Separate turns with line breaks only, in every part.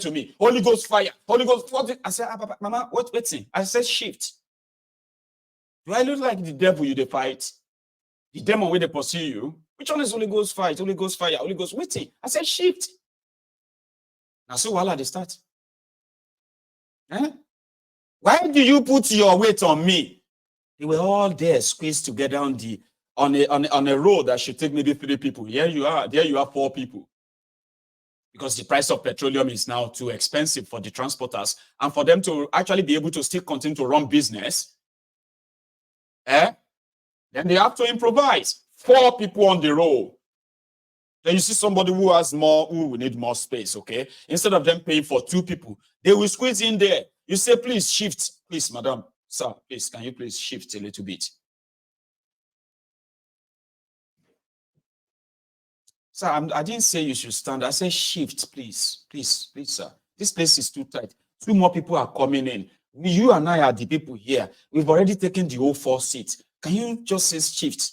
to me, Holy Ghost fire, Holy Ghost. What? I said, Mama, waiting. I said, shift. Do I look like the devil you fight? The demon where they pursue you? Which one is Holy Ghost fight? Holy Ghost fire, Holy Ghost waiting. I said, shift. Now, so while they start. Eh? Why do you put your weight on me? They were all there, squeezed together on a road that should take maybe 3 people. Here you are, there you are 4 people. Because the price of petroleum is now too expensive for the transporters. And for them to actually be able to still continue to run business, then they have to improvise. 4 people on the road. Then you see somebody who has more, who will need more space, okay? Instead of them paying for 2 people, they will squeeze in there. You say, please shift. Please, madam, sir, please, can you please shift a little bit? Sir, I didn't say you should stand. I said shift, please. Please, sir. This place is too tight. 2 more people are coming in. You and I are the people here. We've already taken the whole 4 seats. Can you just say shift?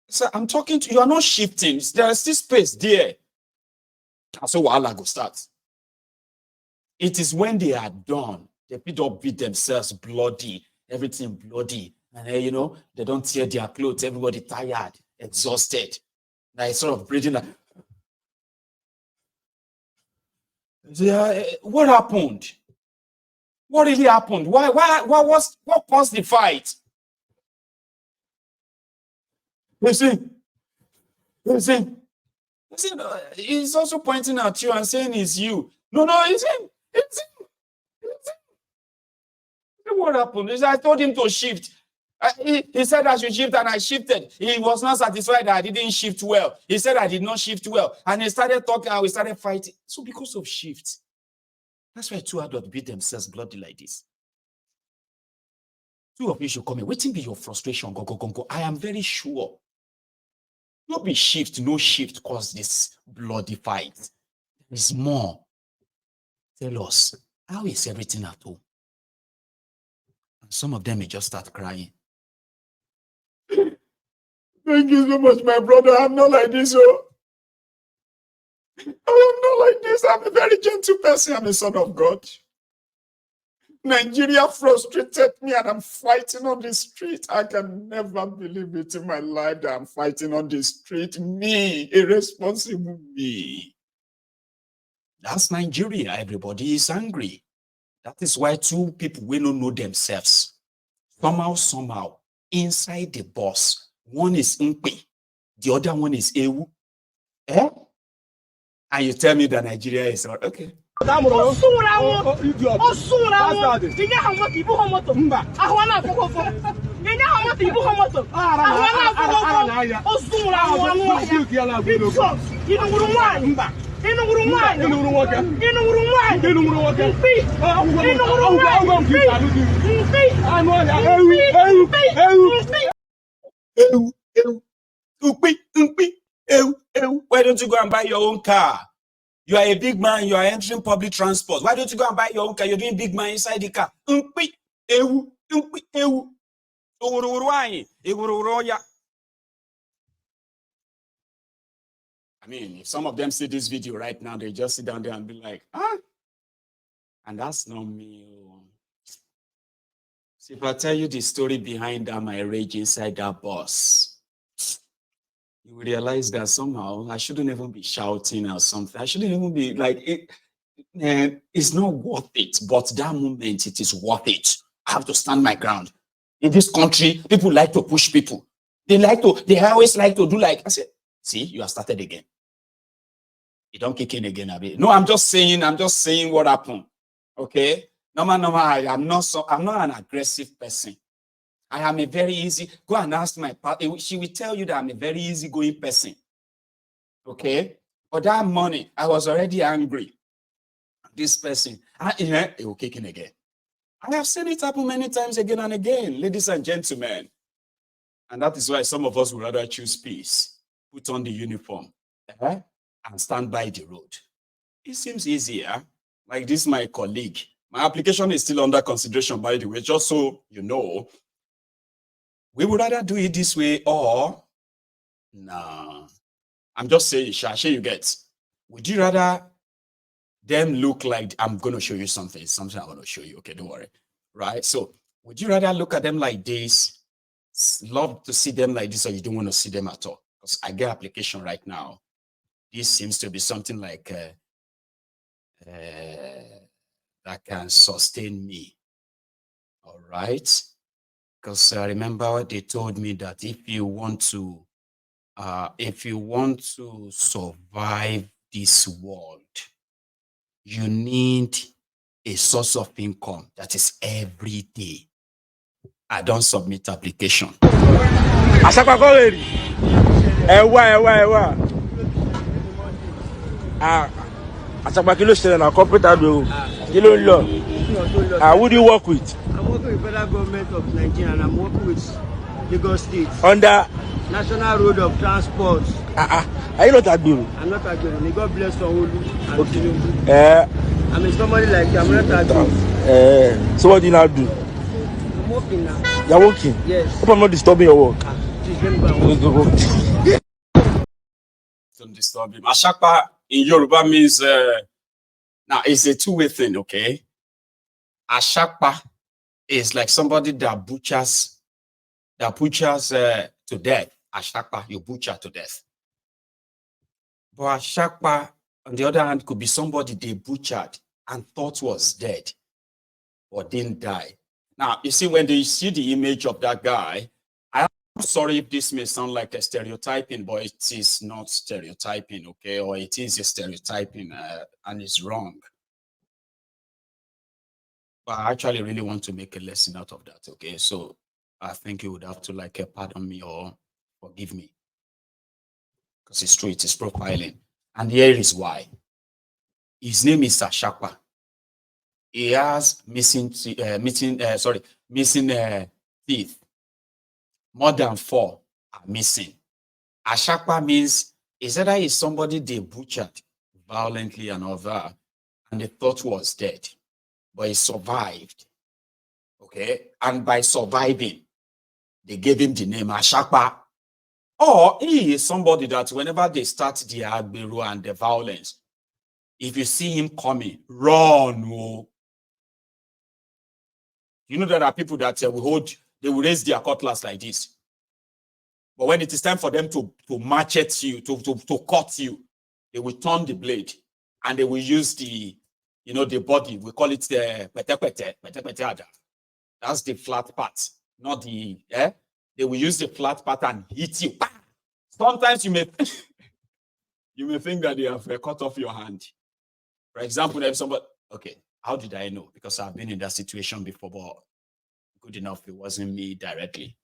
Sir, I'm talking to you. You are not shifting. There is still space there. So Wahala go start. It is when they are done, they beat themselves bloody, everything bloody. And you know, they don't tear their clothes, everybody tired, exhausted. Like sort of breathing like, what happened? What really happened? What caused the fight? Listen, he's also pointing at you and saying it's you. No, it's him. It's him. What happened? I told him to shift. He said I should shift and I shifted. He was not satisfied that I didn't shift well. He said I did not shift well. And he started talking and we started fighting. So because of shift, that's why 2 adults beat themselves bloody like this. 2 of you should come in. Waiting be your frustration. Go. I am very sure. No be shift, no shift cause this bloody fight. There is more. Tell us, how is everything at home? And some of them may just start crying. Thank you so much, my brother. I'm not like this. Oh. I am not like this. I'm a very gentle person. I'm a son of God. Nigeria frustrated me and I'm fighting on the street. I can never believe it in my life that I'm fighting on the street. Me, irresponsible me. That's Nigeria. Everybody is angry. That is why 2 people will not know themselves. Somehow, inside the bus, one is Nkpi, the other one is Ewu. And you tell me that Nigeria is not okay. Why don't you go and buy your own car? You are a big man, you are entering public transport. Why don't you go and buy your own car? You're doing big man inside the car. I mean, if some of them see this video right now, they just sit down there and be like, huh? And that's not me. So if I tell you the story behind that, my rage inside that bus, you will realize that somehow I shouldn't even be shouting or something. I shouldn't even be like, it's not worth it. But that moment, it is worth it. I have to stand my ground. In this country, people like to push people. They always like to do like, I said, see, you have started again. You don't kick in again, Abi. No, I'm just saying what happened. Okay? No, I'm not an aggressive person. I am a very easy, go and ask my partner. She will tell you that I'm a very easygoing person. Okay? But that morning, I was already angry. This person, it will kick in again. I have seen it happen many times again and again, ladies and gentlemen. And that is why some of us would rather choose peace, put on the uniform, and stand by the road. It seems easier. Like this, my colleague. My application is still under consideration, by the way, just so you know. We would rather do it this way or, nah. I'm just saying, Shasha, you get. Would you rather them look like, I'm going to show you something I want to show you. Okay, don't worry. Right? So would you rather look at them like this, love to see them like this, or you don't want to see them at all? Because I get application right now. This seems to be something like that can sustain me. All right? Because I remember they told me that if you want to survive this world, you need a source of income that is every day. I don't submit application.
Asapa kí ló ṣẹlẹ̀ na corporate ado kí ló ń lọ? Who do you work with?
I'm working with federal government of Nigeria and I'm working with Lagos State.
Under
National Road of Transport.
Are you not Agbero?
I'm not Agbero. May God bless Sanwo-Olu and Tinubu. I'm a somebody like you. I'm not Agbero.
So what do you now do?
I'm working now.
You're working?
Yes.
Hope I'm not disturbing your work.
Please let me go and work.
Don't disturb him. Ashakpa in Yoruba means now it's a two-way thing, okay? Ashakpa is like somebody that butchers to death. Ashakpa, you butcher to death. But Ashakpa, on the other hand, could be somebody they butchered and thought was dead or didn't die. Now, you see, when they see the image of that guy, I'm sorry if this may sound like a stereotyping, but it is not stereotyping, okay? Or it is a stereotyping and it's wrong. But I actually really want to make a lesson out of that, okay? So I think you would have to like pardon me or forgive me. Because it's true, it is profiling. And here is why. His name is Ashakpa. He has missing teeth. More than 4 are missing. Ashakpa means is either is somebody they butchered violently and all that, and they thought was dead, but he survived. Okay, and by surviving, they gave him the name Ashakpa. Or he is somebody that whenever they start the Agbero and the violence, if you see him coming, run. Oh. You know there are people that they will raise their cutlass like this. But when it is time for them to machete you, to cut you, they will turn the blade and they will use the body. We call it the pete. That's the flat part, not the, They will use the flat part and hit you. Sometimes you may think that they have cut off your hand. For example, if somebody, okay, how did I know? Because I've been in that situation before, but good enough, it wasn't me directly.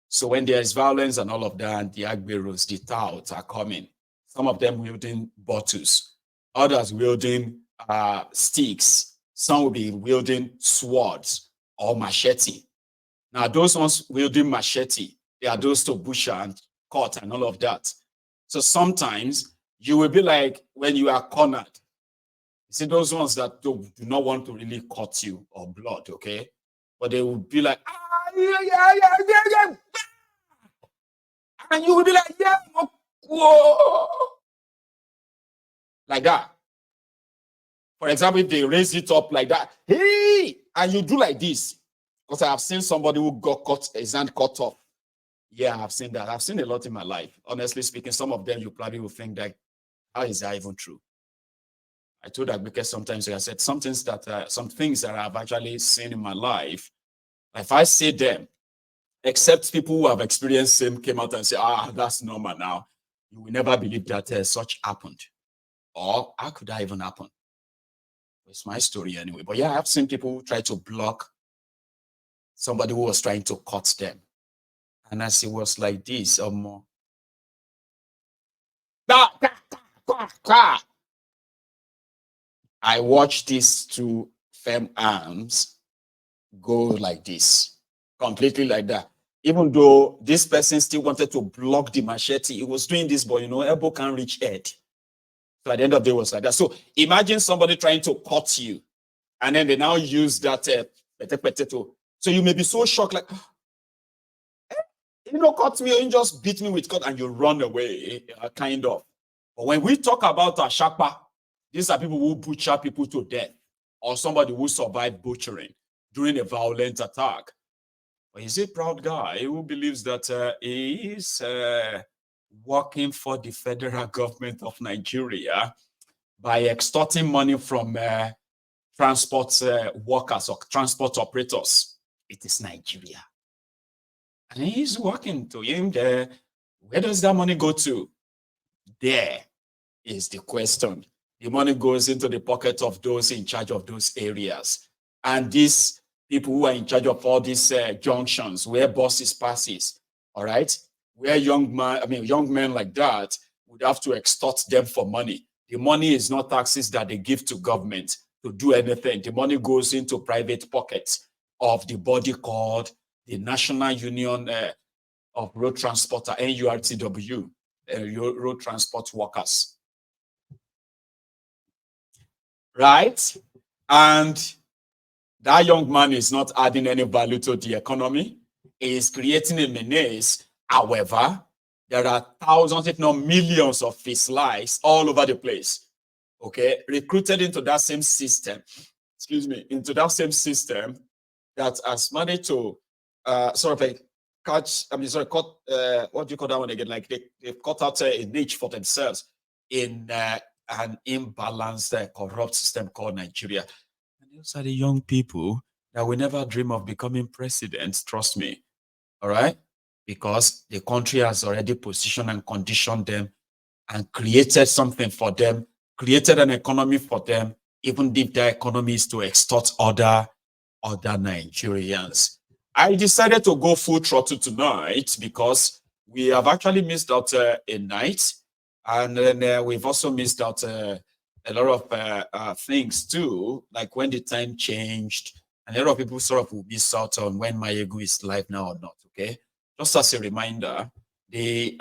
So when there is violence and all of that, the Agberos, the touts are coming. Some of them wielding bottles, others wielding sticks. Some will be wielding swords or machete. Now, those ones wielding machete, they are those to butcher and cut and all of that. So sometimes you will be like when you are cornered. You see those ones that do not want to really cut you or blood, okay? But they will be like, yeah. And you will be like, yeah, whoa. Like that. For example, if they raise it up like that, hey, and you do like this. Because I have seen somebody who got his hand cut off. Yeah, I've seen that. I've seen a lot in my life. Honestly speaking, some of them you probably will think that, how is that even true? I told that because sometimes I said some things that I've actually seen in my life. If I say them, except people who have experienced them came out and say, that's normal now. You will never believe that such happened. Or how could that even happen? It's my story anyway. But yeah, I've seen people who try to block somebody who was trying to cut them. And as it was like this, or more. I watched these two firm arms go like this, completely like that. Even though this person still wanted to block the machete, he was doing this, but elbow can't reach head. So at the end of the day, it was like that. So imagine somebody trying to cut you, and then they now use that potato. So you may be so shocked, like, cut me, you just beat me with cut and you run away, kind of. But when we talk about Ashapa, these are people who butcher people to death, or somebody who survived butchering during a violent attack. But he's a proud guy who believes that he is working for the federal government of Nigeria by extorting money from transport workers or transport operators. It is Nigeria. And he's working to him there. Where does that money go to? There is the question. The money goes into the pocket of those in charge of those areas. And these people who are in charge of all these junctions where buses passes, all right, where young men like that would have to extort them for money. The money is not taxes that they give to government to do anything. The money goes into private pockets of the body called the National Union of Road Transporter, NURTW, Road Transport Workers. Right? And that young man is not adding any value to the economy. He is creating a menace. However, there are thousands, if not millions of his lives all over the place. Okay? Recruited into that same system, that has managed to sort of like cut, what do you call that one again? Like they've cut out a niche for themselves in an imbalanced, corrupt system called Nigeria. And those are the young people that will never dream of becoming president, trust me. All right? Because the country has already positioned and conditioned them and created something for them, created an economy for them, even if their economy is to extort other Nigerians. I decided to go full throttle tonight because we have actually missed out a night, and then we've also missed out a lot of things too, like when the time changed, and a lot of people sort of will miss out on when Mayegu is live now or not. Okay, just as a reminder, the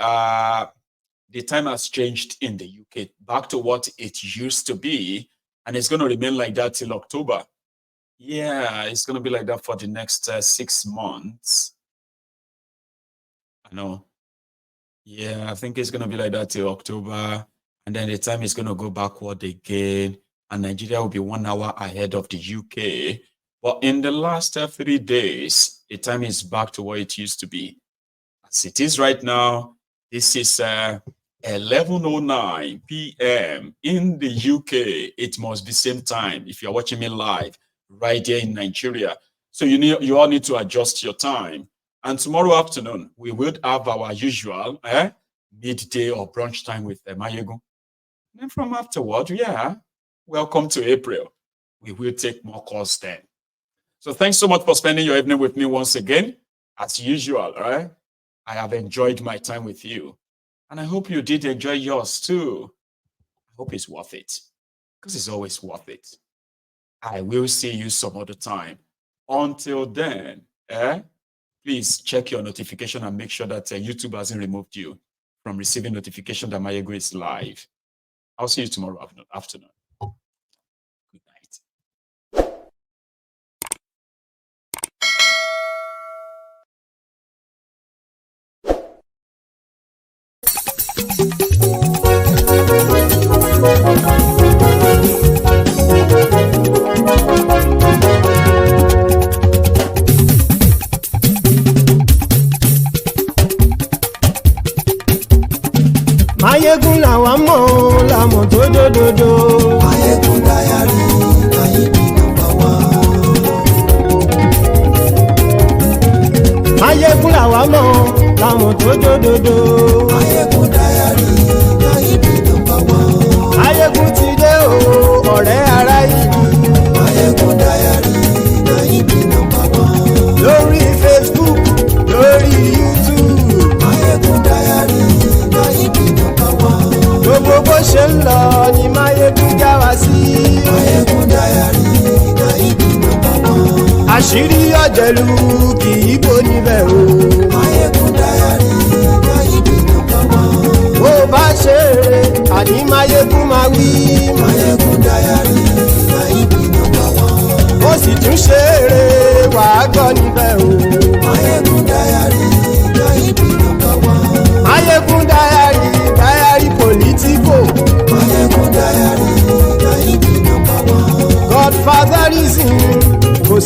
time has changed in the UK back to what it used to be, and it's going to remain like that till October. Yeah, it's going to be like that for the next 6 months. I know. Yeah, I think it's going to be like that till October. And then the time is going to go backward again. And Nigeria will be 1 hour ahead of the UK. But in the last 3 days, the time is back to what it used to be. As it is right now, this is 11:09 p.m. in the UK. It must be same time if you're watching me live right here in Nigeria. So you all need to adjust your time. And tomorrow afternoon, we will have our usual midday or brunch time with Mayegu. And from afterward, welcome to April. We will take more calls then. So thanks so much for spending your evening with me once again. As usual, I have enjoyed my time with you. And I hope you did enjoy yours too. I hope it's worth it. Because it's always worth it. I will see you some other time. Until then, please check your notification and make sure that YouTube hasn't removed you from receiving notification that Mayegu is live. I'll see you tomorrow afternoon. Good night.
Mayegu làwa mọ̀ làmọ̀ tó dòdòdò.
Mayegu Diary, Nayibi #1.
Mayegu làwa mọ̀ làmọ̀ tó dòdòdò.
Mayegu Diary, Nayibi #1.
Mayegu ti dé o, ọ̀rẹ́ ara yìí.
Mayegu Diary, Nayibi #1.
Lórí Facebook, lórí YouTube.
Mayegu Diary, Nayibi #1.
Gbogbo bó ṣe ń lọ ni Mayegu já wa sí.
Mayegu Diary, Nayibi #1.
Àṣírí ọ̀jẹ̀lú kì í bò níbẹ̀ o.
Mayegu Diary, Nayibi #1.
Bó bá ṣe eré, àní Mayegu máa wí.
Mayegu Diary, Nayibi #1.
Ó sì tún ṣe eré, wàá gbọ́ níbẹ̀ o.
Mayegu Diary, Nayibi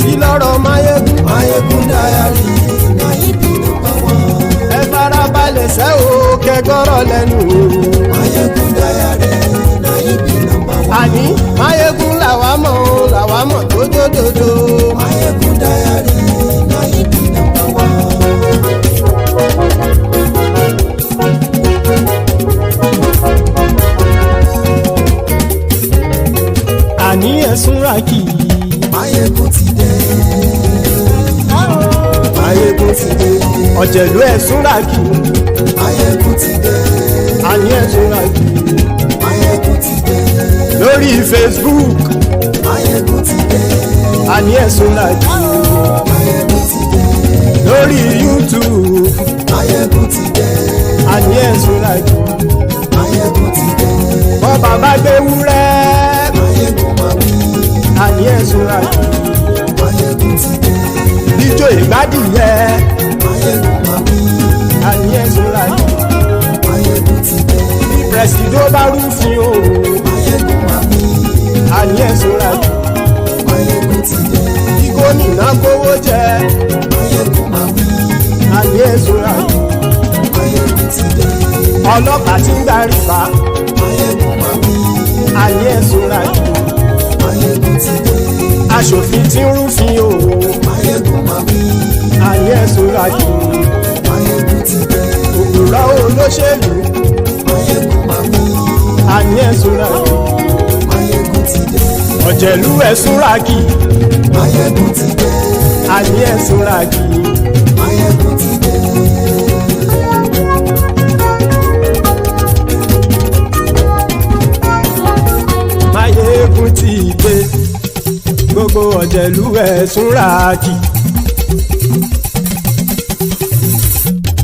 sí lọ́rọ̀ Máyégún.
Máyégún Diary na ibi number one.
Ẹ farabalẹ̀ sẹ́ o kẹgọ́rọ̀ lẹ́nu o.
Máyégún Diary na ibi number one.
Àní Máyégún làwa mọ̀ tó dòdòdò.
Máyégún Diary na ibi number one.
Àní ẹ̀sùn ràkì.
Máyégún ti dé. Máyégún ti dé.
Ọ̀jẹ̀lú ẹ̀sùn ràkì.
Máyégún ti dé.
Àní ẹ̀sùn ràkì.
Máyégún ti dé.
Lórí Facebook.
Máyégún ti dé.
Àní ẹ̀sùn ràkì.
Máyégún ti dé.
Lórí YouTube.
Máyégún ti dé.
Àní ẹ̀sùn ràkì.
Máyégún ti dé.
Bọ́ bàbá gbé wúrẹ́.
Máyégún máa wí.
Àní ẹ̀sùn ràkì.
Máyégún ti dé.
Ijó ìgbádìyẹ.
Máyégún máa wí.
Àní ẹ̀sùn ràkì.
Máyégún ti dé.
Pẹ̀sìdó bá rúfin o.
Máyégún máa wí.
Àní ẹ̀sùn ràkì.
Máyégún ti dé.
Kí gómìnà kówó jẹ.
Máyégún máa wí.
Àní ẹ̀sùn ràkì.
Máyégún ti dé.
Ọlọ́pàá tí ń gba rìbá.
Máyégún máa wí.
Àní ẹ̀sùn ràkì.
Máyégún ti dé.
Aṣòfin tí ń rúfin o.
Máyégún máa wí.
Àní ẹ̀sùn ràkì.
Máyégún ti dé.
Òpùrọ́ olóṣèlú.
Máyégún máa wí.
Àní ẹ̀sùn ràkì.
Máyégún ti dé.
Ọ̀jẹ̀lú ẹ̀sùn ràkì.
Máyégún ti dé.
Àní ẹ̀sùn ràkì.
Máyégún ti dé.
Máyégún ti dé. Gbogbo ọ̀jẹ̀lú ẹ̀sùn ràkì.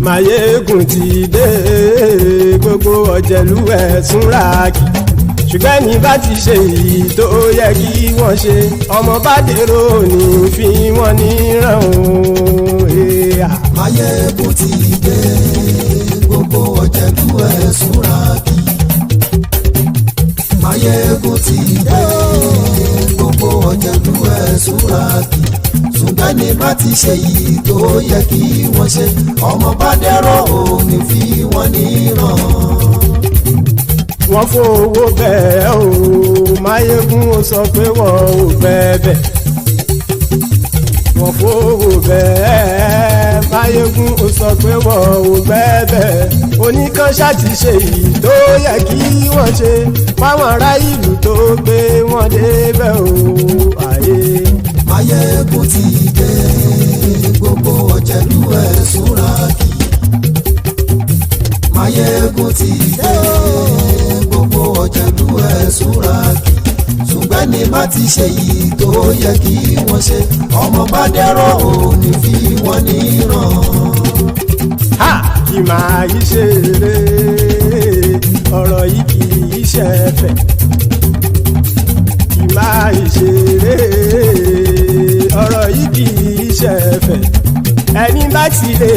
Máyégún ti dé. Gbogbo ọ̀jẹ̀lú ẹ̀sùn ràkì. Ṣùgbọ́n ní bá ti ṣe èyí tó yẹ kí wọ́n ṣe, ọmọ bá dèrò ní fi wọ́n níran o.
Máyégún ti dé. Gbogbo ọ̀jẹ̀lú ẹ̀sùn ràkì. Máyégún ti dé. Gbogbo ọ̀jẹ̀lú ẹ̀sùn ràkì. Ṣùgbọ́n ní bá ti ṣe èyí tó yẹ kí wọ́n ṣe, ọmọ bá dẹ́rọ̀ ò ní fi wọ́n níran.
Wọ́n fowó bẹ́ẹ̀ o, Máyégún ó sọ pé wọ́n ò bẹ́ẹ̀. Wọ́n fowó bẹ́ẹ̀, Máyégún ó sọ pé wọ́n ò bẹ́ẹ̀. Oníkan ṣáàtì ṣe èyí tó yẹ kí wọ́n ṣe, fáwọn ará ìlú tó gbé wọn débẹ̀ o. Àyè.
Máyégún ti dé. Gbogbo ọ̀jẹ̀lú ẹ̀sùn ràkì. Máyégún ti dé. Gbogbo ọ̀jẹ̀lú ẹ̀sùn ràkì. Ṣùgbọ́n ní bá ti ṣe yìí tó yẹ kí wọ́n ṣe, ọmọ bá dẹ́rọ̀ ò ní fi wọ́n níran.
Ha! Kì máa yí ṣe eré, ọ̀rọ̀ yìí kì í ṣe ẹ̀fẹ̀. Kì máa yí ṣe eré, ọ̀rọ̀ yìí kì í ṣe ẹ̀fẹ̀. Ẹni bá ti lè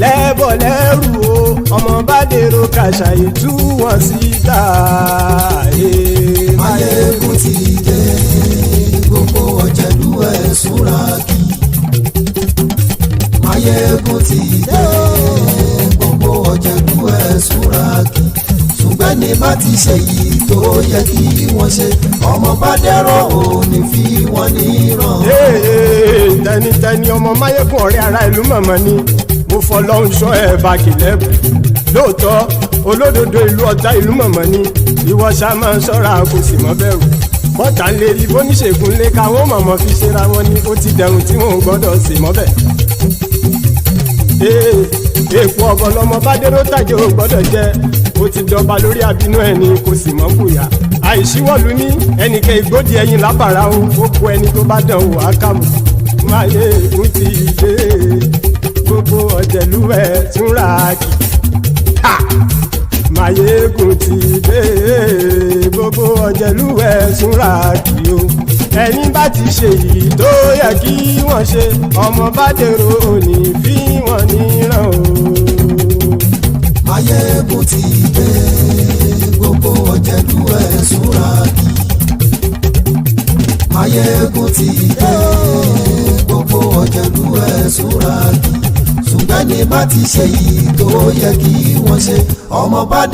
lẹ́bọ̀ lẹ́rù o, ọmọ bá dèrò kàṣàyè tú wọn síta.
Máyégún ti dé. Gbogbo ọ̀jẹ̀lú ẹ̀sùn ràkì. Máyégún ti dé. Gbogbo ọ̀jẹ̀lú ẹ̀sùn ràkì. Ṣùgbọ́n ní bá ti ṣe yìí tó yẹ kí wọ́n ṣe, ọmọ bá dẹ́rọ̀ ò ní fi wọ́n níran.
Tẹnitẹni ọmọ Máyégún ọ̀rẹ́ ara ìlú mọ̀mọ́ ni mo fọlọ́hún ṣọ́ ẹ̀ bá kìlẹ́bù. Lóòótọ́ olódodo ìlú ọ̀tá ìlú mọ̀mọ́ ni ìwọ ṣá máa ń ṣọ́ra kò sì mọ́ bẹ̀rù. Bọ́tà ń lè rí bóníṣègùn lé káwọn mọ̀mọ́ fi ṣera wọn ni ó ti dẹrùn tí wọn ò gbọ́dọ̀ sè mọ́bẹ̀. Èèpo ọ̀bọ̀ lọmọ bá dérò tàjẹ́ ò gbọ́dọ̀ jẹ́, ó ti jọba lórí àbínú ẹni kò sì mọ́ bùyà. Àìsíwọ́lu ní ẹnìkẹ́ ìgbódì ẹyin lábàrá o, ó kó ẹni tó bá dán o àkàmù. Máyégún ti dé. Gbogbo ọ̀jẹ̀lú ẹ̀sùn ràkì. Máyégún ti dé. Gbogbo ọ̀jẹ̀lú ẹ̀sùn ràkì o. Ẹni bá ti ṣe yìí tó yẹ kí wọ́n ṣe, ọmọ bá dèrò òní fi wọ́n níran o.
Máyégún ti dé. Gbogbo ọ̀jẹ̀lú ẹ̀sùn ràkì. Máyégún ti dé. súra kì ṣùgbọ́n ní bá ti ṣe yìí tó yẹ kí wọ́n ṣe ọmọ bá